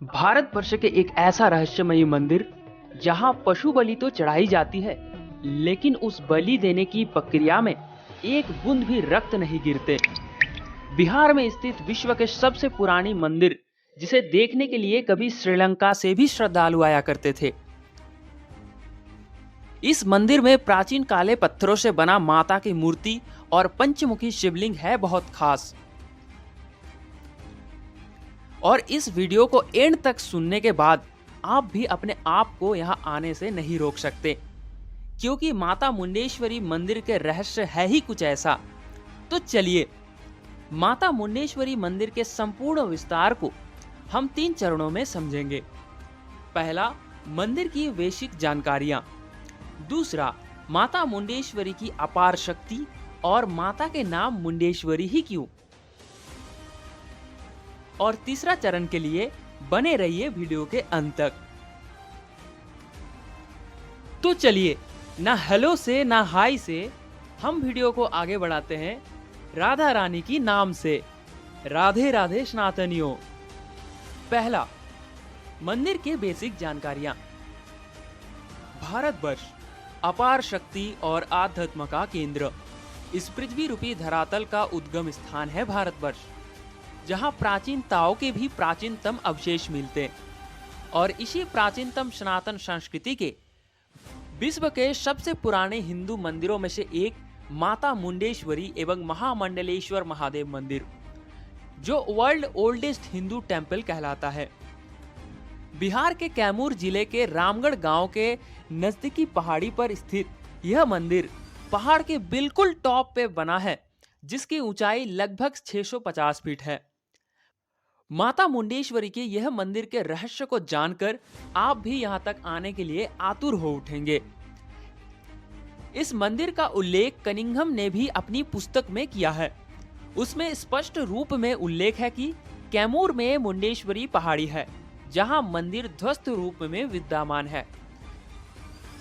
भारतवर्ष के एक ऐसा रहस्यमयी मंदिर जहां पशु बलि तो चढ़ाई जाती है, लेकिन उस बलि देने की प्रक्रिया में एक बूंद भी रक्त नहीं गिरते। बिहार में स्थित विश्व के सबसे पुरानी मंदिर, जिसे देखने के लिए कभी श्रीलंका से भी श्रद्धालु आया करते थे। इस मंदिर में प्राचीन काले पत्थरों से बना माता की मूर्ति और पंचमुखी शिवलिंग है बहुत खास। और इस वीडियो को एंड तक सुनने के बाद आप भी अपने आप को यहाँ आने से नहीं रोक सकते, क्योंकि माता मुंडेश्वरी मंदिर के रहस्य है ही कुछ ऐसा। तो चलिए, माता मुंडेश्वरी मंदिर के संपूर्ण विस्तार को हम 3 चरणों में समझेंगे। पहला, मंदिर की बेसिक जानकारियां। दूसरा, माता मुंडेश्वरी की अपार शक्ति और माता के नाम मुंडेश्वरी ही क्यों। और तीसरा चरण के लिए बने रहिए वीडियो के अंत तक। तो चलिए, ना हेलो से ना हाय से हम वीडियो को आगे बढ़ाते हैं राधा रानी की नाम से। राधे राधे सनातनियों। पहला, मंदिर के बेसिक जानकारियां। भारतवर्ष अपार शक्ति और आध्यात्म का केंद्र। इस पृथ्वी रूपी धरातल का उद्गम स्थान है भारतवर्ष, जहां प्राचीनताओं के भी प्राचीनतम अवशेष मिलते। और इसी प्राचीनतम सनातन संस्कृति के विश्व के सबसे पुराने हिंदू मंदिरों में से एक माता मुंडेश्वरी एवं महामंडलेश्वर महादेव मंदिर, जो वर्ल्ड ओल्डेस्ट हिंदू टेंपल कहलाता है। बिहार के कैमूर जिले के रामगढ़ गांव के नजदीकी पहाड़ी पर स्थित यह मंदिर पहाड़ के बिल्कुल टॉप पे बना है, जिसकी ऊंचाई लगभग 650 फीट है। माता मुंडेश्वरी के यह मंदिर के रहस्य को जानकर आप भी यहां तक आने के लिए आतुर हो उठेंगे। इस मंदिर का उल्लेख कनिंघम ने भी अपनी पुस्तक में किया है। उसमें स्पष्ट रूप में उल्लेख है कि कैमूर में मुंडेश्वरी पहाड़ी है, जहां मंदिर ध्वस्त रूप में विद्यमान है।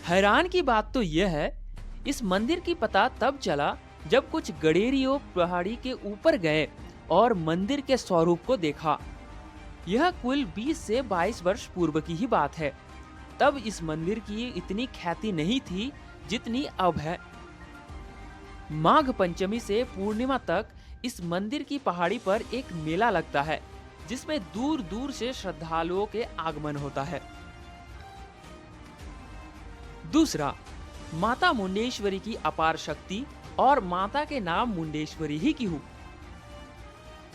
हैरान की बात तो यह है, इस मंदिर की पता तब चला जब कुछ गडेरियो पहाड़ी के ऊपर गए और मंदिर के स्वरूप को देखा। यह कुल 20 से 22 वर्ष पूर्व की ही बात है। तब इस मंदिर की इतनी ख्याति नहीं थी जितनी अब है। माघ पंचमी से पूर्णिमा तक इस मंदिर की पहाड़ी पर एक मेला लगता है, जिसमें दूर दूर से श्रद्धालुओं के आगमन होता है। दूसरा, माता मुंडेश्वरी की अपार शक्ति और माता के नाम मुंडेश्वरी ही क्यों।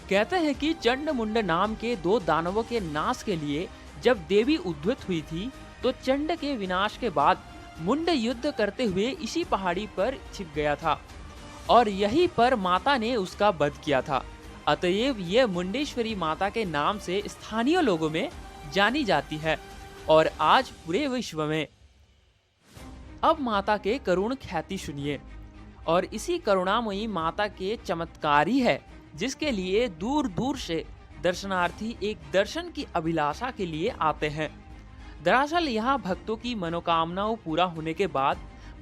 कहते हैं कि चंड मुंड नाम के 2 दानवों के नाश के लिए जब देवी उद्भूत हुई थी, तो चंड के विनाश के बाद मुंड युद्ध करते हुए इसी पहाड़ी पर छिप गया था और यहीं पर माता ने उसका वध किया था। अतएव यह मुंडेश्वरी माता के नाम से स्थानीय लोगों में जानी जाती है और आज पूरे विश्व में। अब माता के करुण ख्याति सुनिए। और इसी करुणामयी माता के चमत्कार ही है जिसके लिए दूर दूर से दर्शनार्थी एक दर्शन की अभिलाषा के लिए आते हैं। दरअसल यहाँ भक्तों की मनोकामनाओं पूरा होने के बाद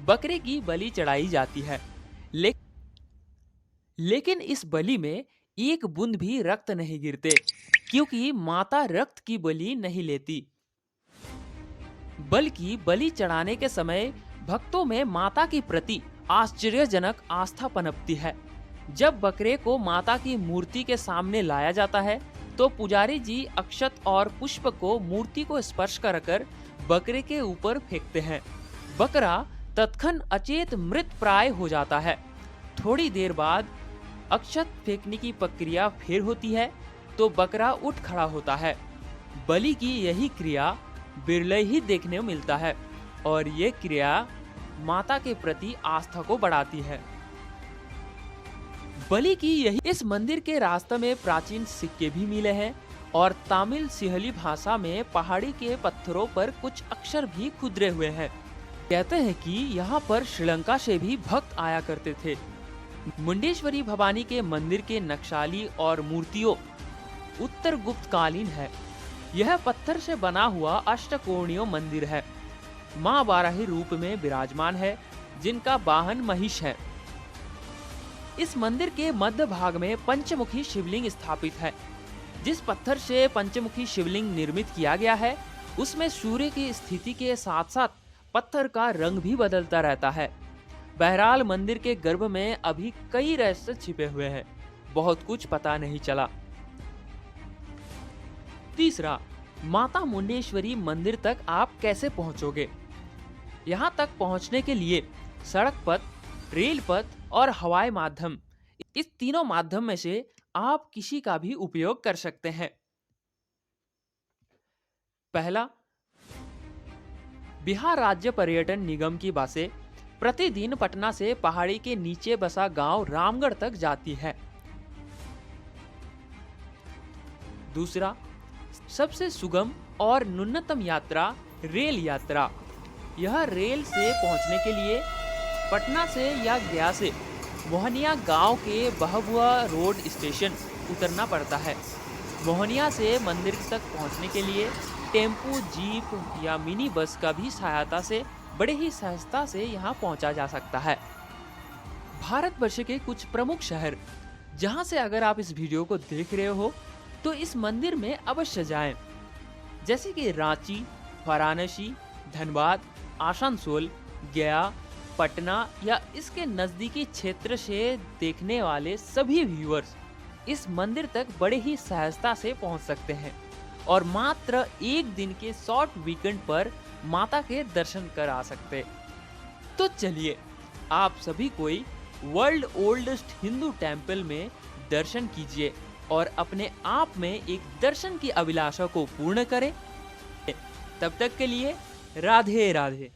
बकरे की बलि चढ़ाई जाती है, लेकिन इस बलि में एक बूंद भी रक्त नहीं गिरते, क्योंकि माता रक्त की बलि नहीं लेती, बल्कि बलि चढ़ाने के समय भक्तों में माता के प्रति आश्चर्यजनक आस्था पनपती है। जब बकरे को माता की मूर्ति के सामने लाया जाता है, तो पुजारी जी अक्षत और पुष्प को मूर्ति को स्पर्श कर बकरे के ऊपर फेंकते हैं। बकरा तत्क्षण अचेत मृत प्राय हो जाता है। थोड़ी देर बाद अक्षत फेंकने की प्रक्रिया फिर होती है, तो बकरा उठ खड़ा होता है। बलि की यही क्रिया बिरले ही देखने को मिलता है और ये क्रिया माता के प्रति आस्था को बढ़ाती है। बलि की यही इस मंदिर के रास्ते में प्राचीन सिक्के भी मिले हैं और तमिल सिहली भाषा में पहाड़ी के पत्थरों पर कुछ अक्षर भी खुदरे हुए हैं। कहते हैं कि यहाँ पर श्रीलंका से भी भक्त आया करते थे। मुंडेश्वरी भवानी के मंदिर के नक्शाली और मूर्तियों उत्तर गुप्त कालीन है। यह पत्थर से बना हुआ अष्टकोणीय मंदिर है। माँ बाराही रूप में विराजमान है, जिनका वाहन महिष है। इस मंदिर के मध्य भाग में पंचमुखी शिवलिंग स्थापित है, जिस पत्थर से पंचमुखी शिवलिंग निर्मित किया गया है, उसमें सूर्य की स्थिति के साथ साथ पत्थर का रंग भी बदलता रहता है। बहरहाल मंदिर के गर्भ में अभी कई रहस्य छिपे हुए हैं, बहुत कुछ पता नहीं चला। तीसरा, माता मुंडेश्वरी मंदिर तक आप कैसे पहुंचोगे? यहाँ तक पहुंचने के लिए सड़क पथ, रेल पथ और हवाई माध्यम, इस तीनों माध्यम में से आप किसी का भी उपयोग कर सकते हैं। पहला, बिहार राज्य पर्यटन निगम की बसें प्रतिदिन पटना से पहाड़ी के नीचे बसा गांव रामगढ़ तक जाती है। दूसरा, सबसे सुगम और न्यूनतम यात्रा रेल यात्रा। यह रेल से पहुंचने के लिए पटना से या गया से मोहनिया गांव के बहबुआ रोड स्टेशन उतरना पड़ता है। मोहनिया से मंदिर तक पहुंचने के लिए टेम्पू, जीप या मिनी बस का भी सहायता से बड़े ही सहजता से यहां पहुंचा जा सकता है। भारतवर्ष के कुछ प्रमुख शहर जहां से अगर आप इस वीडियो को देख रहे हो तो इस मंदिर में अवश्य जाएं, जैसे कि रांची, वाराणसी, धनबाद, आसनसोल, गया, पटना या इसके नजदीकी क्षेत्र से देखने वाले सभी व्यूअर्स इस मंदिर तक बड़े ही सहजता से पहुंच सकते हैं और मात्र एक दिन के शॉर्ट वीकेंड पर माता के दर्शन कर आ सकते। तो चलिए, आप सभी कोई वर्ल्ड ओल्डेस्ट हिंदू टेम्पल में दर्शन कीजिए और अपने आप में एक दर्शन की अभिलाषा को पूर्ण करें। तब तक के लिए राधे राधे।